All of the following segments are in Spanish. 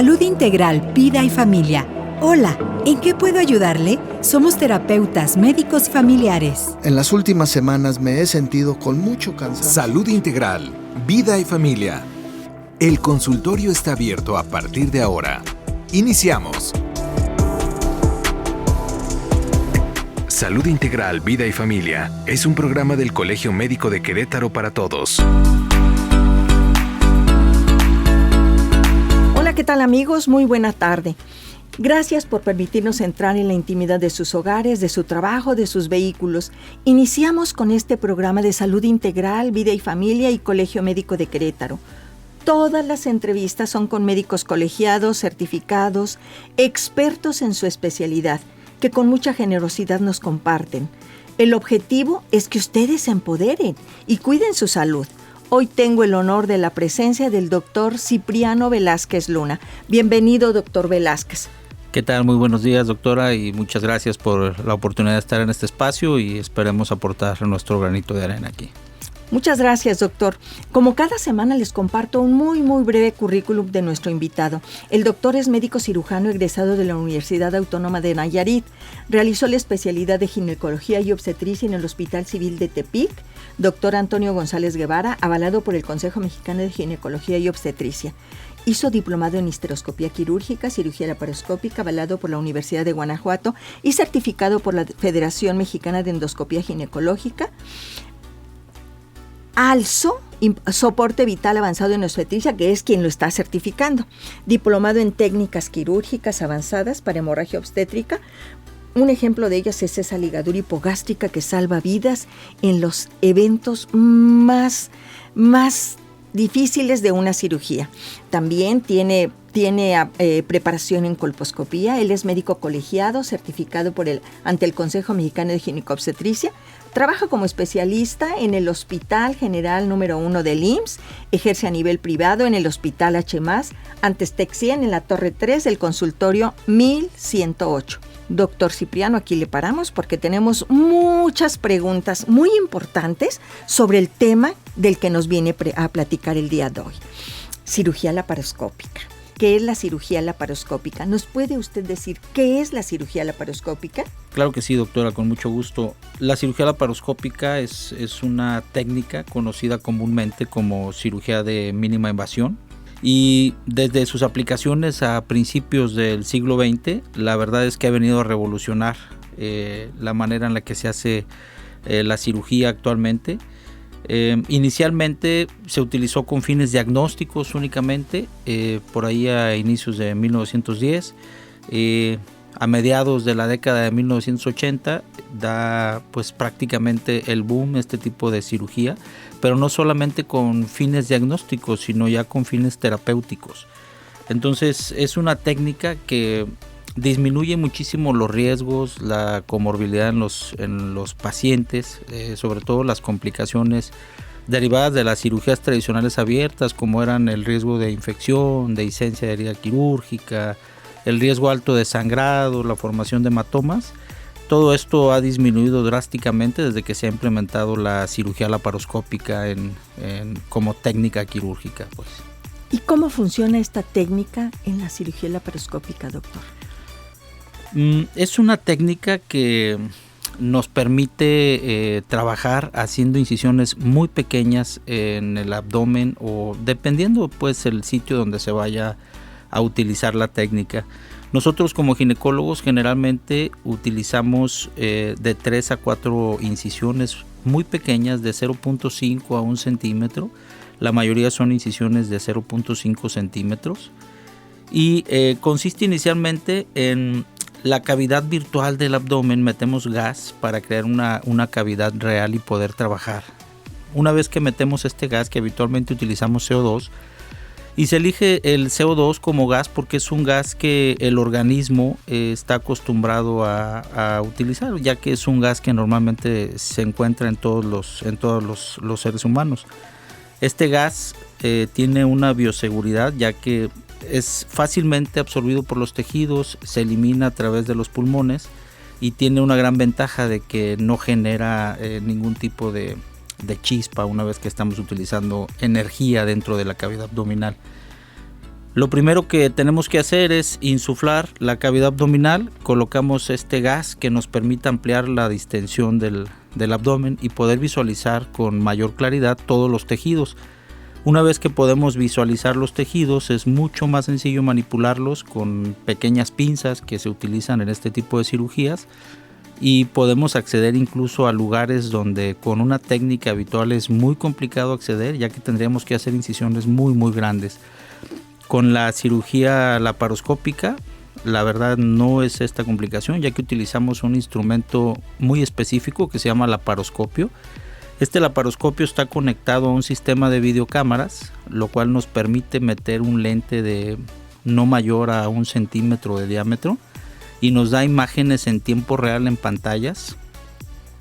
Salud Integral, Vida y Familia. Hola, ¿en qué puedo ayudarle? Somos terapeutas, médicos y familiares. En las últimas semanas me he sentido con mucho cansancio. Salud Integral, Vida y Familia. El consultorio está abierto a partir de ahora. Iniciamos. Salud Integral, Vida y Familia es un programa del Colegio Médico de Querétaro para todos. Hola, ¿qué tal amigos? Muy buena tarde. Gracias por permitirnos entrar en la intimidad de sus hogares, de su trabajo, de sus vehículos. Iniciamos con este programa de Salud Integral, Vida y Familia y Colegio Médico de Querétaro. Todas las entrevistas son con médicos colegiados, certificados, expertos en su especialidad, que con mucha generosidad nos comparten. El objetivo es que ustedes se empoderen y cuiden su salud. Hoy tengo el honor de la presencia del doctor Cipriano Velázquez Luna. Bienvenido, doctor Velázquez. ¿Qué tal? Muy buenos días, doctora, y muchas gracias por la oportunidad de estar en este espacio y esperemos aportar nuestro granito de arena aquí. Muchas gracias, doctor. Como cada semana les comparto un muy breve currículum de nuestro invitado. El doctor es médico cirujano egresado de la Universidad Autónoma de Nayarit. Realizó la especialidad de ginecología y obstetricia en el Hospital Civil de Tepic. Doctor Antonio González Guevara, avalado por el Consejo Mexicano de Ginecología y Obstetricia. Hizo diplomado en histeroscopía quirúrgica, cirugía laparoscópica, avalado por la Universidad de Guanajuato y certificado por la Federación Mexicana de Endoscopía Ginecológica. ALSO, soporte vital avanzado en obstetricia, que es quien lo está certificando. Diplomado en técnicas quirúrgicas avanzadas para hemorragia obstétrica. Un ejemplo de ellas es esa ligadura hipogástrica que salva vidas en los eventos más difíciles de una cirugía. También tiene preparación en colposcopía. Él es médico colegiado, certificado ante el Consejo Mexicano de Ginecobstetricia. Trabaja como especialista en el Hospital General número 1 del IMSS. Ejerce a nivel privado en el Hospital H+, antes TEC 100 en la Torre 3 del consultorio 1108. Doctor Cipriano, aquí le paramos porque tenemos muchas preguntas muy importantes sobre el tema del que nos viene a platicar el día de hoy. Cirugía laparoscópica. ¿Qué es la cirugía laparoscópica? ¿Nos puede usted decir qué es la cirugía laparoscópica? Claro que sí, doctora, con mucho gusto. La cirugía laparoscópica es una técnica conocida comúnmente como cirugía de mínima invasión. Y desde sus aplicaciones a principios del siglo XX, la verdad es que ha venido a revolucionar la manera en la que se hace la cirugía actualmente. Inicialmente se utilizó con fines diagnósticos únicamente, por ahí a inicios de 1910. A mediados de la década de 1980 da pues prácticamente el boom este tipo de cirugía, pero no solamente con fines diagnósticos, sino ya con fines terapéuticos. Entonces es una técnica que disminuye muchísimo los riesgos, la comorbilidad en los pacientes, sobre todo las complicaciones derivadas de las cirugías tradicionales abiertas, como eran el riesgo de infección, de hisencia de herida quirúrgica, el riesgo alto de sangrado, la formación de hematomas. Todo esto ha disminuido drásticamente desde que se ha implementado la cirugía laparoscópica como técnica quirúrgica, pues. ¿Y cómo funciona esta técnica en la cirugía laparoscópica, doctor? Es una técnica que nos permite trabajar haciendo incisiones muy pequeñas en el abdomen o dependiendo pues el sitio donde se vaya a utilizar la técnica. Nosotros como ginecólogos generalmente utilizamos de 3 a 4 incisiones muy pequeñas de 0.5 a 1 centímetro. La mayoría son incisiones de 0.5 centímetros y consiste inicialmente en la cavidad virtual del abdomen. Metemos gas para crear una cavidad real y poder trabajar. Una vez que metemos este gas, que habitualmente utilizamos CO2, y se elige el CO2 como gas porque es un gas que el organismo está acostumbrado a utilizar, ya que es un gas que normalmente se encuentra en todos los seres humanos. Este gas tiene una bioseguridad, ya que es fácilmente absorbido por los tejidos, se elimina a través de los pulmones y tiene una gran ventaja de que no genera ningún tipo de chispa una vez que estamos utilizando energía dentro de la cavidad abdominal. Lo primero que tenemos que hacer es insuflar la cavidad abdominal, colocamos este gas que nos permite ampliar la distensión del abdomen y poder visualizar con mayor claridad todos los tejidos. Una vez que podemos visualizar los tejidos, es mucho más sencillo manipularlos con pequeñas pinzas que se utilizan en este tipo de cirugías, y podemos acceder incluso a lugares donde con una técnica habitual es muy complicado acceder, ya que tendríamos que hacer incisiones muy grandes. Con la cirugía laparoscópica, la verdad no es esta complicación, ya que utilizamos un instrumento muy específico que se llama laparoscopio. Este laparoscopio está conectado a un sistema de videocámaras, lo cual nos permite meter un lente de no mayor a 1 centímetro de diámetro y nos da imágenes en tiempo real en pantallas,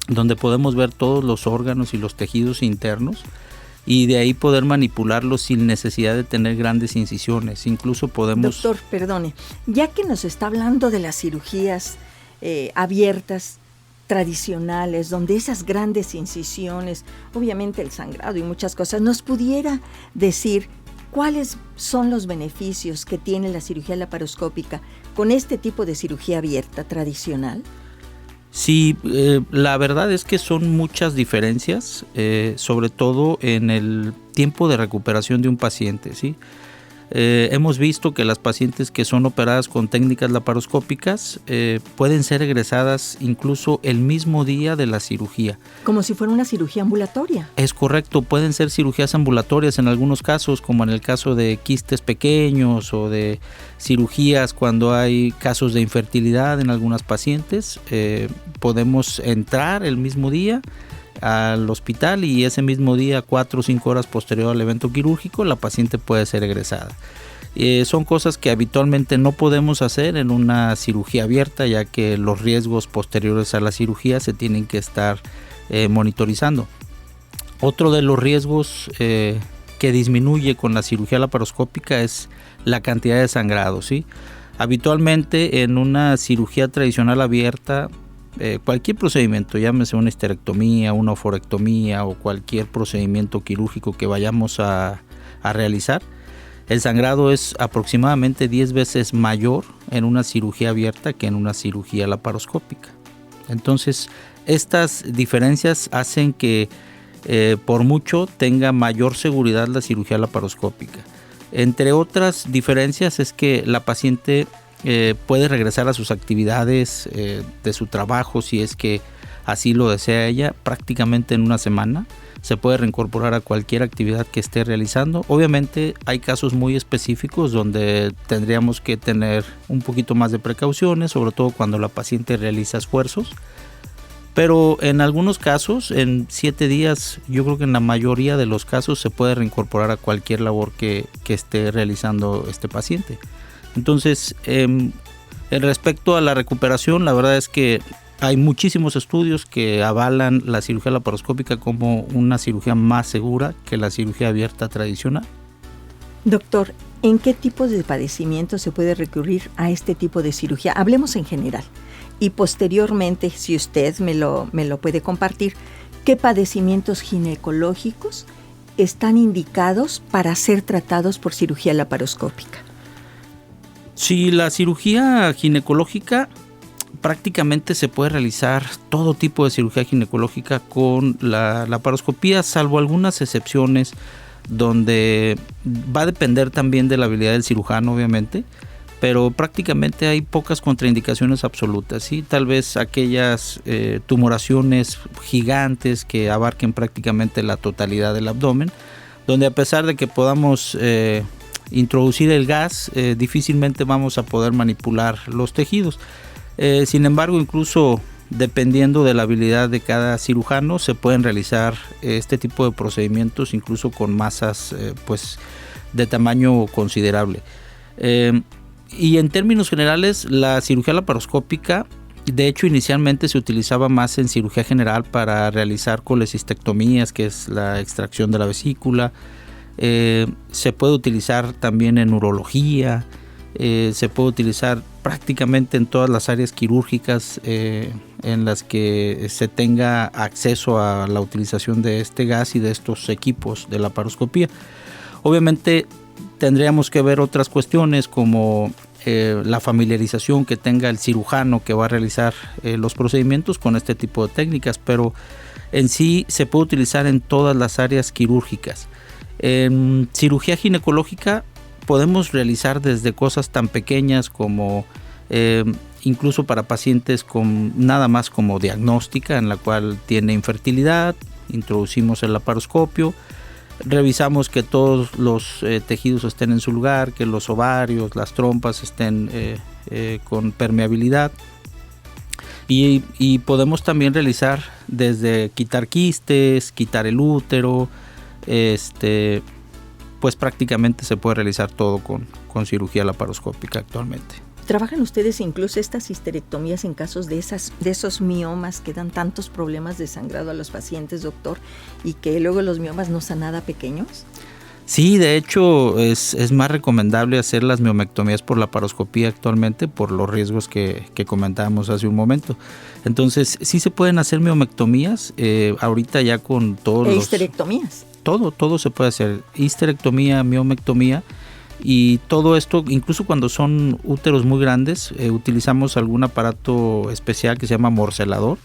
donde podemos ver todos los órganos y los tejidos internos, y de ahí poder manipularlos sin necesidad de tener grandes incisiones. Incluso podemos... Doctor, perdone, ya que nos está hablando de las cirugías abiertas, tradicionales, donde esas grandes incisiones, obviamente el sangrado y muchas cosas, ¿nos pudiera decir cuáles son los beneficios que tiene la cirugía laparoscópica con este tipo de cirugía abierta tradicional? Sí, la verdad es que son muchas diferencias, sobre todo en el tiempo de recuperación de un paciente, ¿sí? Hemos visto que las pacientes que son operadas con técnicas laparoscópicas pueden ser egresadas incluso el mismo día de la cirugía. Como si fuera una cirugía ambulatoria. Es correcto, pueden ser cirugías ambulatorias en algunos casos, como en el caso de quistes pequeños o de cirugías cuando hay casos de infertilidad en algunas pacientes. Podemos entrar el mismo día al hospital y ese mismo día, 4 o 5 horas posterior al evento quirúrgico, la paciente puede ser egresada. Son cosas que habitualmente no podemos hacer en una cirugía abierta, ya que los riesgos posteriores a la cirugía se tienen que estar monitorizando. Otro de los riesgos que disminuye con la cirugía laparoscópica es la cantidad de sangrado, ¿sí? Habitualmente en una cirugía tradicional abierta, cualquier procedimiento, llámese una histerectomía, una oforectomía o cualquier procedimiento quirúrgico que vayamos a realizar, el sangrado es aproximadamente 10 veces mayor en una cirugía abierta que en una cirugía laparoscópica. Entonces, estas diferencias hacen que por mucho tenga mayor seguridad la cirugía laparoscópica. Entre otras diferencias es que la paciente puede regresar a sus actividades de su trabajo si es que así lo desea ella, prácticamente en una semana. Se puede reincorporar a cualquier actividad que esté realizando. Obviamente hay casos muy específicos donde tendríamos que tener un poquito más de precauciones, sobre todo cuando la paciente realiza esfuerzos. Pero en algunos casos, en 7 días, yo creo que en la mayoría de los casos se puede reincorporar a cualquier labor que esté realizando este paciente. Entonces, respecto a la recuperación, la verdad es que hay muchísimos estudios que avalan la cirugía laparoscópica como una cirugía más segura que la cirugía abierta tradicional. Doctor, ¿en qué tipo de padecimiento se puede recurrir a este tipo de cirugía? Hablemos en general. Y posteriormente, si usted me lo puede compartir, ¿qué padecimientos ginecológicos están indicados para ser tratados por cirugía laparoscópica? Sí, la cirugía ginecológica prácticamente se puede realizar todo tipo de cirugía ginecológica con la laparoscopía, salvo algunas excepciones donde va a depender también de la habilidad del cirujano, obviamente, pero prácticamente hay pocas contraindicaciones absolutas, ¿sí? Tal vez aquellas tumoraciones gigantes que abarquen prácticamente la totalidad del abdomen, donde a pesar de que podamos introducir el gas, difícilmente vamos a poder manipular los tejidos. Sin embargo, incluso dependiendo de la habilidad de cada cirujano, se pueden realizar este tipo de procedimientos incluso con masas de tamaño considerable. Y en términos generales, la cirugía laparoscópica, de hecho, inicialmente se utilizaba más en cirugía general para realizar colecistectomías, que es la extracción de la vesícula. Se puede utilizar también en urología. Se puede utilizar prácticamente en todas las áreas quirúrgicas en las que se tenga acceso a la utilización de este gas y de estos equipos de laparoscopía. Obviamente tendríamos que ver otras cuestiones como la familiarización que tenga el cirujano que va a realizar los procedimientos con este tipo de técnicas, pero en sí se puede utilizar en todas las áreas quirúrgicas. En cirugía ginecológica podemos realizar desde cosas tan pequeñas como incluso para pacientes con nada más como diagnóstica, en la cual tiene infertilidad, introducimos el laparoscopio, revisamos que todos los tejidos estén en su lugar, que los ovarios, las trompas estén con permeabilidad. Y podemos también realizar desde quitar quistes, quitar el útero, pues prácticamente se puede realizar todo con cirugía laparoscópica actualmente. ¿Trabajan ustedes incluso estas histerectomías en casos de esos miomas que dan tantos problemas de sangrado a los pacientes, doctor, y que luego los miomas no son nada pequeños? Sí, de hecho es más recomendable hacer las miomectomías por laparoscopía actualmente por los riesgos que comentábamos hace un momento. Entonces sí se pueden hacer miomectomías ahorita ya con todos los... ¿Histerectomías? Todo se puede hacer, histerectomía, miomectomía. Y todo esto, incluso cuando son úteros muy grandes, utilizamos algún aparato especial que se llama morcelador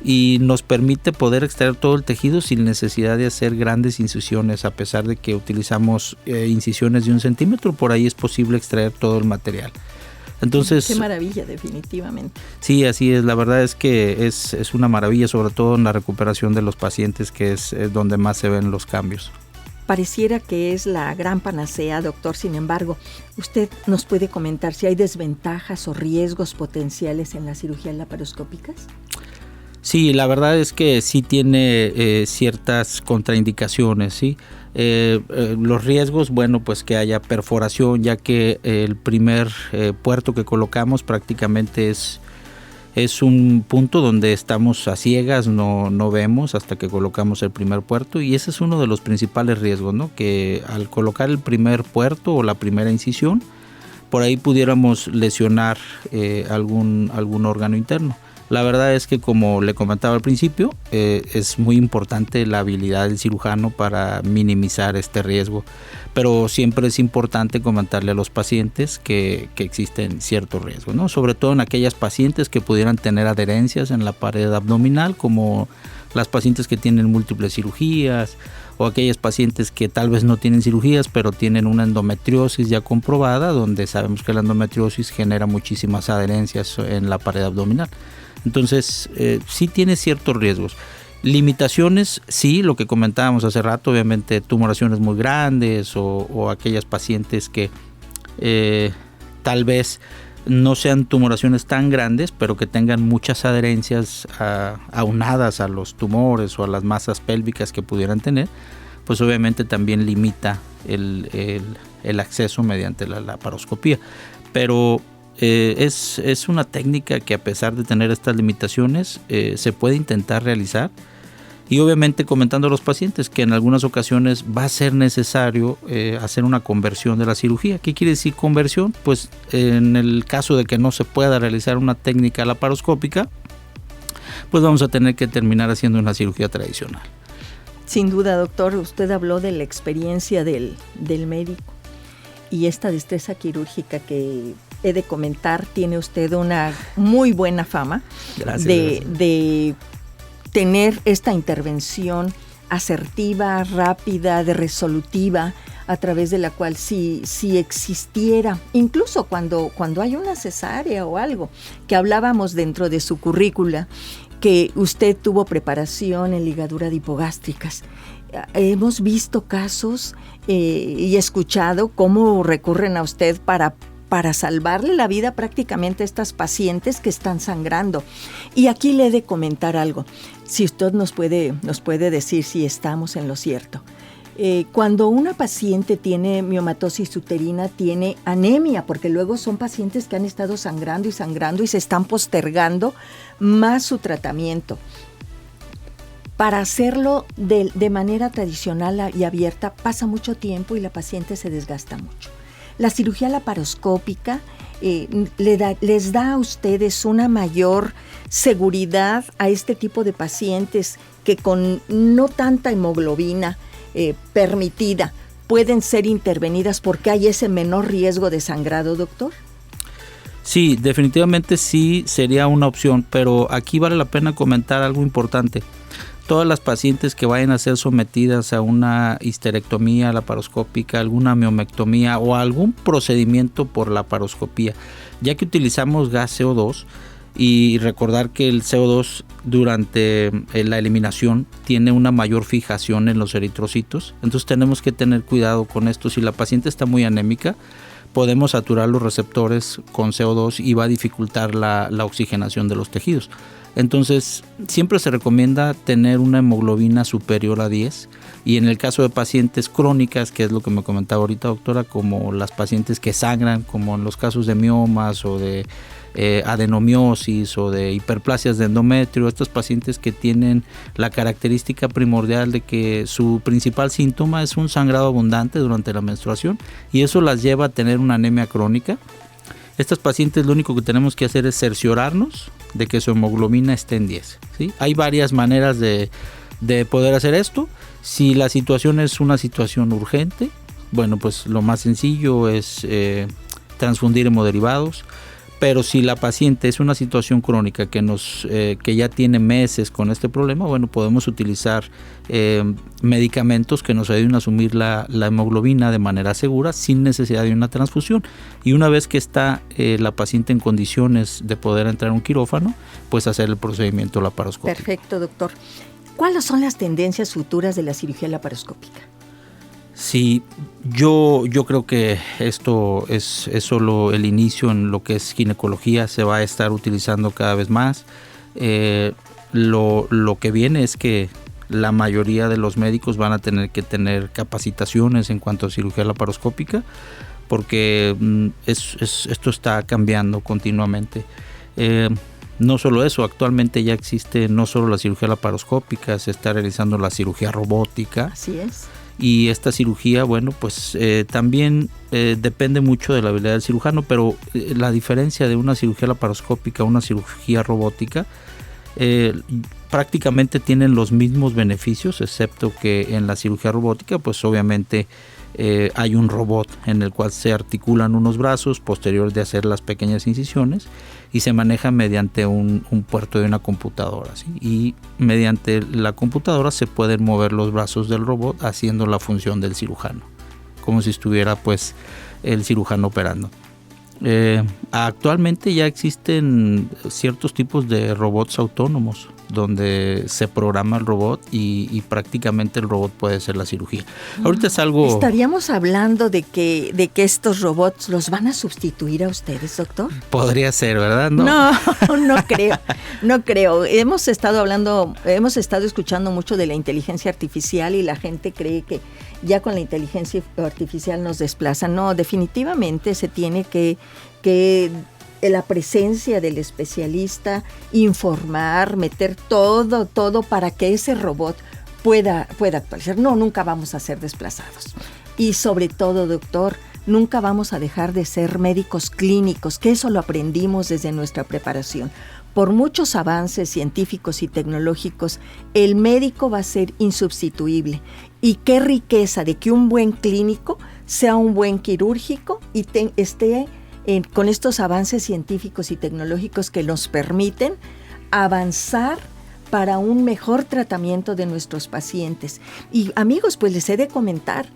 y nos permite poder extraer todo el tejido sin necesidad de hacer grandes incisiones, a pesar de que utilizamos incisiones de 1 centímetro, por ahí es posible extraer todo el material. Entonces, qué maravilla, definitivamente. Sí, así es. La verdad es que es una maravilla, sobre todo en la recuperación de los pacientes, que es donde más se ven los cambios. Pareciera que es la gran panacea, doctor. Sin embargo, ¿usted nos puede comentar si hay desventajas o riesgos potenciales en las cirugías laparoscópicas? Sí, la verdad es que sí tiene ciertas contraindicaciones, ¿sí? Los riesgos, bueno, pues que haya perforación, ya que el primer puerto que colocamos prácticamente es un punto donde estamos a ciegas, no vemos hasta que colocamos el primer puerto, y ese es uno de los principales riesgos, ¿no? Que al colocar el primer puerto o la primera incisión, por ahí pudiéramos lesionar algún órgano interno. La verdad es que, como le comentaba al principio, es muy importante la habilidad del cirujano para minimizar este riesgo, pero siempre es importante comentarle a los pacientes que existen ciertos riesgos, ¿no? Sobre todo en aquellas pacientes que pudieran tener adherencias en la pared abdominal, como las pacientes que tienen múltiples cirugías, o aquellas pacientes que tal vez no tienen cirugías, pero tienen una endometriosis ya comprobada, donde sabemos que la endometriosis genera muchísimas adherencias en la pared abdominal. Entonces, sí tiene ciertos riesgos. Limitaciones, sí, lo que comentábamos hace rato, obviamente tumoraciones muy grandes o aquellas pacientes que tal vez no sean tumoraciones tan grandes, pero que tengan muchas adherencias aunadas a los tumores o a las masas pélvicas que pudieran tener, pues obviamente también limita el acceso mediante la laparoscopía. Pero es una técnica que, a pesar de tener estas limitaciones, se puede intentar realizar, y obviamente comentando a los pacientes que en algunas ocasiones va a ser necesario hacer una conversión de la cirugía. ¿Qué quiere decir conversión? Pues en el caso de que no se pueda realizar una técnica laparoscópica, pues vamos a tener que terminar haciendo una cirugía tradicional. Sin duda, doctor, usted habló de la experiencia del médico y esta destreza quirúrgica que he de comentar, tiene usted una muy buena fama. Gracias. De tener esta intervención asertiva, rápida, resolutiva, a través de la cual si existiera, incluso cuando hay una cesárea o algo, que hablábamos dentro de su currícula, que usted tuvo preparación en ligadura de hipogástricas. Hemos visto casos y escuchado cómo recurren a usted para salvarle la vida prácticamente a estas pacientes que están sangrando. Y aquí le he de comentar algo, si usted nos puede decir si estamos en lo cierto. Cuando una paciente tiene miomatosis uterina, tiene anemia, porque luego son pacientes que han estado sangrando y se están postergando más su tratamiento. Para hacerlo de manera tradicional y abierta pasa mucho tiempo y la paciente se desgasta mucho. La cirugía laparoscópica les da a ustedes una mayor seguridad a este tipo de pacientes que con no tanta hemoglobina permitida pueden ser intervenidas porque hay ese menor riesgo de sangrado, doctor? Sí, definitivamente sí sería una opción, pero aquí vale la pena comentar algo importante. Todas las pacientes que vayan a ser sometidas a una histerectomía laparoscópica, alguna miomectomía o algún procedimiento por laparoscopía, ya que utilizamos gas CO2, y recordar que el CO2 durante la eliminación tiene una mayor fijación en los eritrocitos, entonces tenemos que tener cuidado con esto. Si la paciente está muy anémica, podemos saturar los receptores con CO2 y va a dificultar la oxigenación de los tejidos. Entonces siempre se recomienda tener una hemoglobina superior a 10, y en el caso de pacientes crónicas, que es lo que me comentaba ahorita, doctora, como las pacientes que sangran, como en los casos de miomas o de adenomiosis o de hiperplasias de endometrio, estos pacientes que tienen la característica primordial de que su principal síntoma es un sangrado abundante durante la menstruación, y eso las lleva a tener una anemia crónica. Estas pacientes lo único que tenemos que hacer es cerciorarnos de que su hemoglobina esté en 10, ¿sí? Hay varias maneras de poder hacer esto. Si la situación es una situación urgente, bueno, pues lo más sencillo es transfundir hemoderivados. Pero si la paciente es una situación crónica que ya tiene meses con este problema, bueno, podemos utilizar medicamentos que nos ayuden a asumir la hemoglobina de manera segura sin necesidad de una transfusión. Y una vez que está la paciente en condiciones de poder entrar en un quirófano, pues hacer el procedimiento laparoscópico. Perfecto, doctor. ¿Cuáles son las tendencias futuras de la cirugía laparoscópica? Sí, yo creo que esto es solo el inicio en lo que es ginecología. Se va a estar utilizando cada vez más. Lo que viene es que la mayoría de los médicos van a tener que tener capacitaciones en cuanto a cirugía laparoscópica, porque esto está cambiando continuamente. No solo eso, actualmente ya existe no solo la cirugía laparoscópica, se está realizando la cirugía robótica. Así es. Y esta cirugía, bueno, pues también depende mucho de la habilidad del cirujano, pero la diferencia de una cirugía laparoscópica a una cirugía robótica, prácticamente tienen los mismos beneficios, excepto que en la cirugía robótica, pues obviamente hay un robot en el cual se articulan unos brazos posterior de hacer las pequeñas incisiones, y se maneja mediante un puerto de una computadora, ¿sí? Y mediante la computadora se pueden mover los brazos del robot haciendo la función del cirujano, como si estuviera pues el cirujano operando. Actualmente ya existen ciertos tipos de robots autónomos donde se programa el robot y prácticamente el robot puede hacer la cirugía. Ahorita es algo... ¿Estaríamos hablando de que estos robots los van a sustituir a ustedes, doctor? Podría ser, ¿verdad? No creo, no creo. Hemos estado escuchando mucho de la inteligencia artificial y la gente cree que ya con la inteligencia artificial nos desplazan. No, definitivamente se tiene que la presencia del especialista, informar, meter todo para que ese robot pueda actualizar. No, nunca vamos a ser desplazados. Y sobre todo, doctor, nunca vamos a dejar de ser médicos clínicos, que eso lo aprendimos desde nuestra preparación. Por muchos avances científicos y tecnológicos, el médico va a ser insubstituible. Y qué riqueza de que un buen clínico sea un buen quirúrgico y esté con estos avances científicos y tecnológicos que nos permiten avanzar para un mejor tratamiento de nuestros pacientes. Y amigos, pues les he de comentar,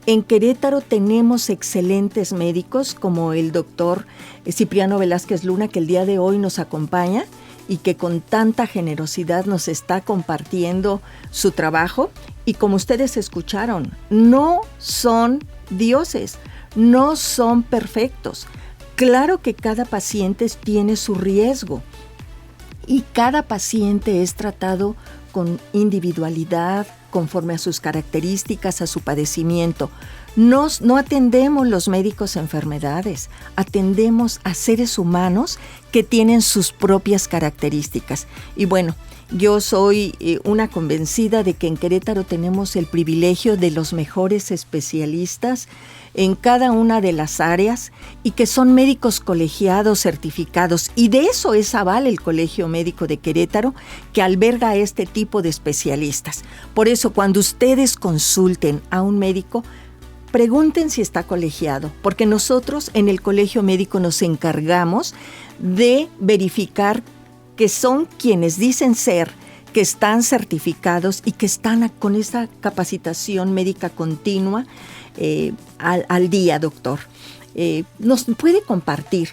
en Querétaro tenemos excelentes médicos como el doctor Cipriano Velázquez Luna, que el día de hoy nos acompaña y que con tanta generosidad nos está compartiendo su trabajo. Y como ustedes escucharon, no son dioses, no son perfectos. Claro que cada paciente tiene su riesgo y cada paciente es tratado con individualidad, conforme a sus características, a su padecimiento. No atendemos los médicos enfermedades, atendemos a seres humanos que tienen sus propias características. Y bueno, yo soy una convencida de que en Querétaro tenemos el privilegio de los mejores especialistas en cada una de las áreas y que son médicos colegiados, certificados, y de eso es aval el Colegio Médico de Querétaro, que alberga este tipo de especialistas. Por eso, cuando ustedes consulten a un médico, pregunten si está colegiado, porque nosotros en el Colegio Médico nos encargamos de verificar que son quienes dicen ser, que están certificados y que están con esa capacitación médica continua al día, doctor. ¿Nos puede compartir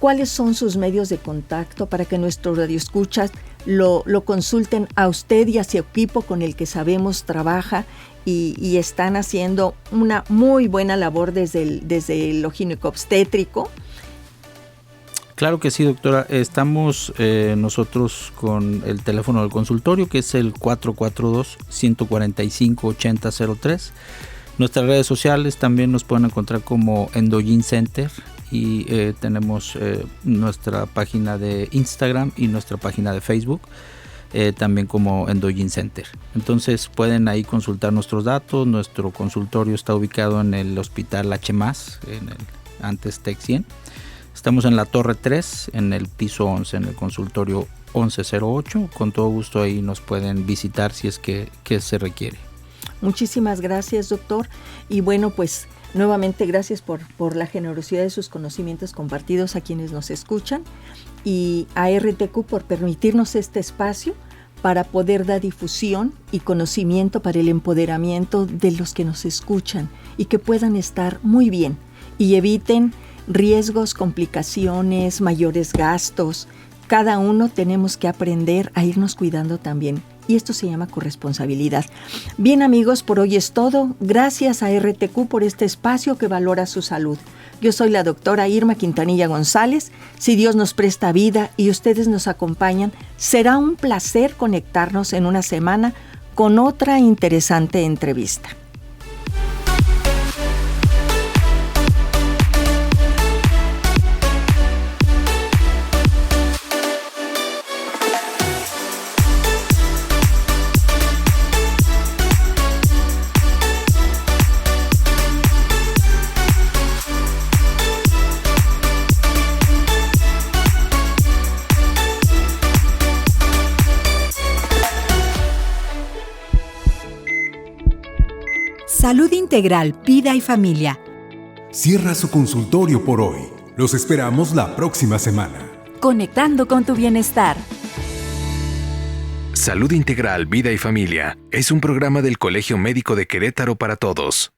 cuáles son sus medios de contacto para que nuestros radioescuchas lo consulten a usted y a su equipo con el que sabemos trabaja y están haciendo una muy buena labor desde lo ginecobstétrico? Claro que sí, doctora. Estamos nosotros con el teléfono del consultorio, que es el 442-145-8003. Nuestras redes sociales también nos pueden encontrar como Endogyne Center y tenemos nuestra página de Instagram y nuestra página de Facebook, también como Endogyne Center. Entonces pueden ahí consultar nuestros datos. Nuestro consultorio está ubicado en el Hospital H+, antes TEC 100. Estamos en la Torre 3, en el piso 11, en el consultorio 1108. Con todo gusto ahí nos pueden visitar si es que se requiere. Muchísimas gracias, doctor. Y bueno, pues nuevamente gracias por la generosidad de sus conocimientos compartidos a quienes nos escuchan y a RTQ por permitirnos este espacio para poder dar difusión y conocimiento para el empoderamiento de los que nos escuchan y que puedan estar muy bien y eviten riesgos, complicaciones, mayores gastos. Cada uno tenemos que aprender a irnos cuidando también. Y esto se llama corresponsabilidad. Bien, amigos, por hoy es todo. Gracias a RTQ por este espacio que valora su salud. Yo soy la doctora Irma Quintanilla González. Si Dios nos presta vida y ustedes nos acompañan, será un placer conectarnos en una semana con otra interesante entrevista. Salud Integral, Vida y Familia. Cierra su consultorio por hoy. Los esperamos la próxima semana. Conectando con tu bienestar. Salud Integral, Vida y Familia es un programa del Colegio Médico de Querétaro para todos.